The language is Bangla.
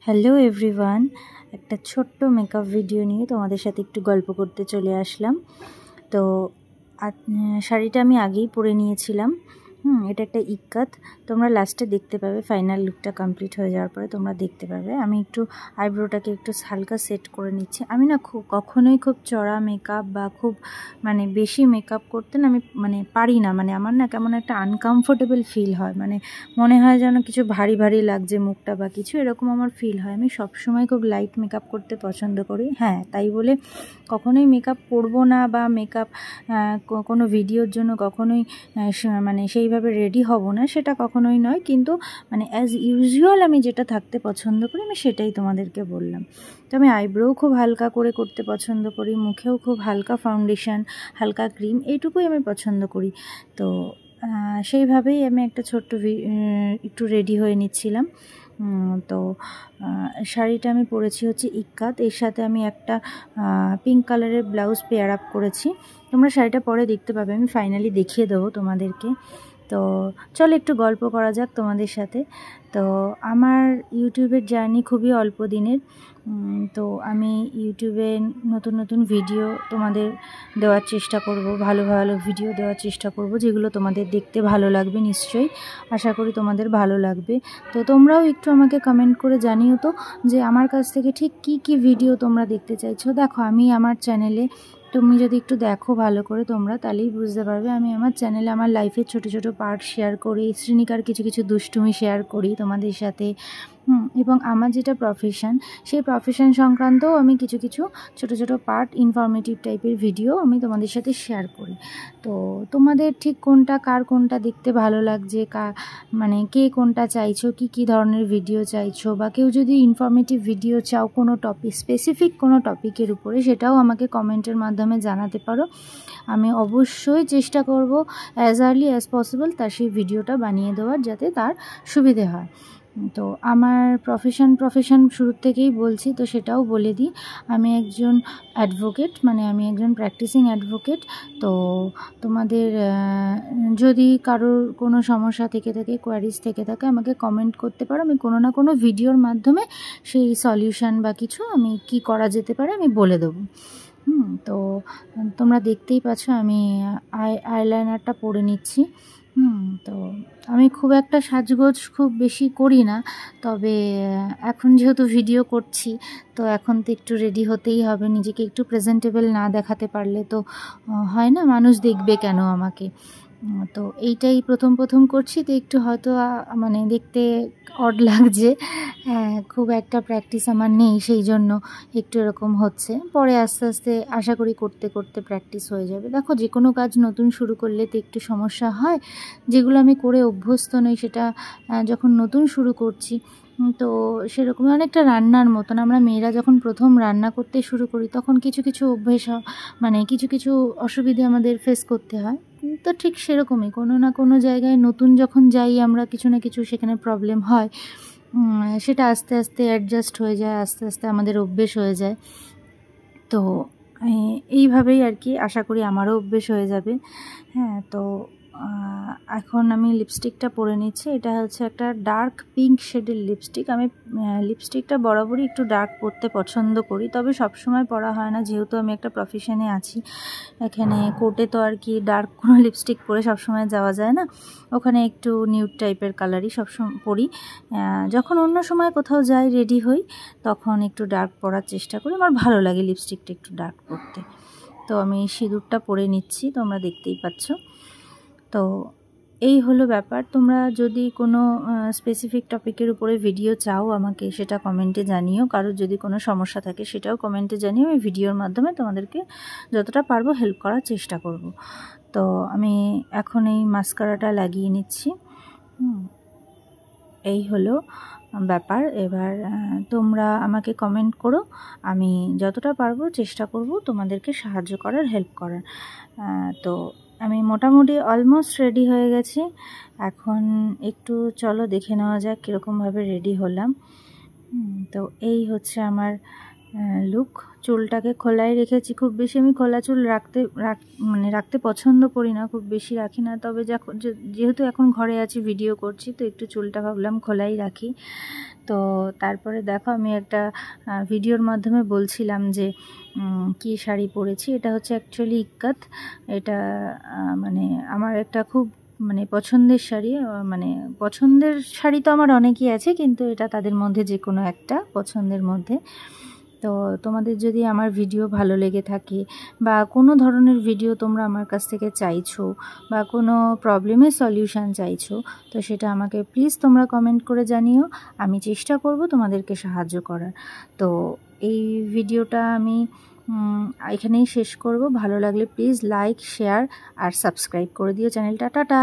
হ্যালো এভরিওয়ান, একটা ছোট্ট মেকআপ ভিডিও নিয়ে তোমাদের সাথে একটু গল্প করতে চলে আসলাম। তো শাড়িটা আমি আগেই পরে নিয়েছিলাম। এটা একটা ইক্কাত। তোমরা লাস্টে দেখতে পাবে, ফাইনাল লুকটা কমপ্লিট হয়ে যাওয়ার পরে তোমরা দেখতে পাবে। আমি একটু আইব্রোটাকে একটু হালকা সেট করে নিচ্ছি। আমি না কখনোই খুব চড়া মেকআপ বা খুব বেশি মেকআপ করতে না আমি পারি না। আমার না কেমন একটা আনকমফোর্টেবল ফিল হয়, মনে হয় যেন কিছু ভারী ভারী লাগছে মুখটা বা কিছু এরকম আমার ফিল হয়। আমি সবসময় খুব লাইট মেকআপ করতে পছন্দ করি। হ্যাঁ, তাই বলে কখনোই মেকআপ করব না বা মেকআপ কোনো ভিডিওর জন্য কখনোই সেইভাবে রেডি হব না, সেটা কখনোই নয়। কিন্তু অ্যাজ ইউজুয়াল আমি যেটা থাকতে পছন্দ করি আমি সেটাই তোমাদেরকে বললাম। তো আমি আইব্রোও খুব হালকা করে করতে পছন্দ করি, মুখেও খুব হালকা ফাউন্ডেশন, হালকা ক্রিম, এইটুকুই আমি পছন্দ করি। তো সেইভাবেই আমি একটা ছোট্ট একটু রেডি হয়ে নিচ্ছিলাম। তো শাড়িটা আমি পরেছি হচ্ছে ইক্কাত, এর সাথে আমি একটা পিঙ্ক কালারের ব্লাউজ পেয়ার আপ করেছি। তোমরা শাড়িটা পরে দেখতে পাবে, আমি ফাইনালি দেখিয়ে দেবো তোমাদেরকে। তো চলো একটু গল্প করা যাক তোমাদের সাথে। তো আমার ইউটিউবের জার্নি খুবই অল্প দিনের। তো আমি ইউটিউবে নতুন নতুন ভিডিও তোমাদের দেওয়ার চেষ্টা করব, ভালো ভালো ভিডিও দেওয়ার চেষ্টা করব, যেগুলো তোমাদের দেখতে ভালো লাগবে। নিশ্চয়ই আশা করি তোমাদের ভালো লাগবে। তো তোমরাও একটু আমাকে কমেন্ট করে জানিও তো যে আমার কাছ থেকে ঠিক কী ভিডিও তোমরা দেখতে চাইছো। দেখো, আমি আমার চ্যানেলে, তুমি যদি একটু দেখো ভালো করে তোমরা, তাহলেই বুঝতে পারবে। আমি আমার চ্যানেলে আমার লাইফের ছোট ছোট পার্ট শেয়ার করি, শ্রীনিকার কিছু কিছু দুষ্টুমি শেয়ার করি তোমাদের সাথে। এবং আমার যেটা প্রফেশন, সেই প্রফেশন সংক্রান্তও আমি কিছু কিছু ছোট ছোট পার্ট, ইনফরমেটিভ টাইপের ভিডিও আমি তোমাদের সাথে শেয়ার করি। তো তোমাদের ঠিক কার কোনটা দেখতে ভালো লাগছে, কে কোনটা চাইছো, কী ধরনের ভিডিও চাইছো, বা কেউ যদি ইনফরমেটিভ ভিডিও চাও কোনো টপিক, স্পেসিফিক কোনো টপিকের উপরে, সেটাও আমাকে কমেন্টের মাধ্যমে জানাতে পারো। আমি অবশ্যই চেষ্টা করব অ্যাজ আর্লি অ্যাজ পসিবল তার সেই ভিডিওটা বানিয়ে দেওয়ার, যাতে তার সুবিধে হয়। তো আমার প্রফেশন শুরুর থেকেই বলছি, তো সেটাও বলে দিই। আমি একজন অ্যাডভোকেট, আমি একজন প্র্যাকটিসিং অ্যাডভোকেট। তো তোমাদের যদি কারোর কোনো সমস্যা থেকে থাকে, কোয়ারিজ থেকে থাকে, আমাকে কমেন্ট করতে পারো। আমি কোনো না কোনো ভিডিওর মাধ্যমে সেই সলিউশন বা কিছু আমি কি করা যেতে পারে আমি বলে দেবো। তো তোমরা দেখতেই পাচ্ছ আমি আইলাইনারটা পরে নিচ্ছি। তো আমি খুব একটা সাজগোজ খুব বেশি করি না, তবে এখন যেহেতু ভিডিও করছি, তো এখন তো একটু রেডি হতেই হবে। নিজেকে একটু প্রেজেন্টেবল না দেখাতে পারলে তো হয় না, মানুষ দেখবে কেন আমাকে। তো এইটাই প্রথম করছি, তো একটু হয়তো দেখতে অড লাগছে। হ্যাঁ, খুব একটা প্র্যাকটিস আমার নেই, সেই জন্য একটু এরকম হচ্ছে। পরে আস্তে আস্তে আশা করি করতে করতে প্র্যাকটিস হয়ে যাবে। দেখো, যে কোনো কাজ নতুন শুরু করলে তো একটু সমস্যা হয়, যেগুলো আমি করে অভ্যস্ত নই, সেটা যখন নতুন শুরু করছি, তো সেরকমই অনেকটা রান্নার মতন। আমরা মেয়েরা যখন প্রথম রান্না করতে শুরু করি, তখন কিছু কিছু অভ্যেস কিছু কিছু অসুবিধে আমাদের ফেস করতে হয়। তো ঠিক সেরকমই কোনো না কোনো জায়গায় নতুন যখন যাই আমরা, কিছু না কিছু সেখানে প্রবলেম হয়। সেটা আস্তে আস্তে অ্যাডজাস্ট হয়ে যায়, আস্তে আস্তে আমাদের অভ্যেস হয়ে যায়। তো এইভাবেই আর কি, আশা করি আমারও অভ্যেস হয়ে যাবে। হ্যাঁ, তো এখন আমি লিপস্টিকটা পরে নিচ্ছি। এটা হচ্ছে একটা ডার্ক পিঙ্ক শেডের লিপস্টিক। আমি লিপস্টিকটা বরাবরই একটু ডার্ক পরতে পছন্দ করি, তবে সবসময় পরা হয় না, যেহেতু আমি একটা প্রফেশনে আছি। এখানে কোর্টে তো আর কি ডার্ক কোনো লিপস্টিক পরে সবসময় যাওয়া যায় না, ওখানে একটু নিউড টাইপের কালারই সবসময় পরি। যখন অন্য সময় কোথাও যাই রেডি হই, তখন একটু ডার্ক পরার চেষ্টা করি। আমার ভালো লাগে লিপস্টিকটা একটু ডার্ক পরতে। তো আমি সিঁদুরটা পরে নিচ্ছি, তোমরা দেখতেই পাচ্ছ। তো এই হলো ব্যাপার। তোমরা যদি কোনো স্পেসিফিক টপিকের উপরে ভিডিও চাও, আমাকে সেটা কমেন্টে জানিও। কারোর যদি কোনো সমস্যা থাকে সেটাও কমেন্টে জানিও। আমি ভিডিওর মাধ্যমে তোমাদেরকে যতটা পারবো হেল্প করার চেষ্টা করব। তো আমি এখন এই মাস্কারাটা লাগিয়ে নিচ্ছি। এই হলো ব্যাপার। এবার তোমরা আমাকে কমেন্ট করো, আমি যতটা পারবো চেষ্টা করব তোমাদেরকে সাহায্য করার, হেল্প করার। তো আমি মোটামুটি অলমোস্ট রেডি হয়ে গেছি। এখন একটু চলো দেখে নেওয়া যাক কীরকমভাবে রেডি হলাম। তো এই হচ্ছে আমার লুক। চুলটাকে খোলাই রেখেছি, খুব বেশি আমি খোলা চুল রাখতে পছন্দ করি না, খুব বেশি রাখি না। তবে যেহেতু এখন ঘরে আছি, ভিডিও করছি, তো একটু চুলটা ভাবলাম খোলাই রাখি। তো তারপরে দেখো আমি একটা ভিডিওর মাধ্যমে বলছিলাম যে কি শাড়ি পরেছি। এটা হচ্ছে অ্যাকচুয়ালি ইক্কাত। এটা মানে আমার একটা খুব পছন্দের শাড়ি। পছন্দের শাড়ি তো আমার অনেকই আছে, কিন্তু এটা তাদের মধ্যে যে কোনো একটা পছন্দের মধ্যে। তো তোমাদের যদি আমার ভিডিও ভালো লেগে থাকে বা কোনো ধরনের ভিডিও তোমরা আমার কাছ থেকে চাইছো বা কোনো প্রবলেমের সলিউশন চাইছো, তো সেটা আমাকে প্লিজ তোমরা কমেন্ট করে জানিও। আমি চেষ্টা করব তোমাদেরকে সাহায্য করার। তো এই ভিডিওটা আমি এখানেই শেষ করব। ভালো লাগলে প্লিজ লাইক, শেয়ার আর সাবস্ক্রাইব করে দিও চ্যানেলটা। টাটা।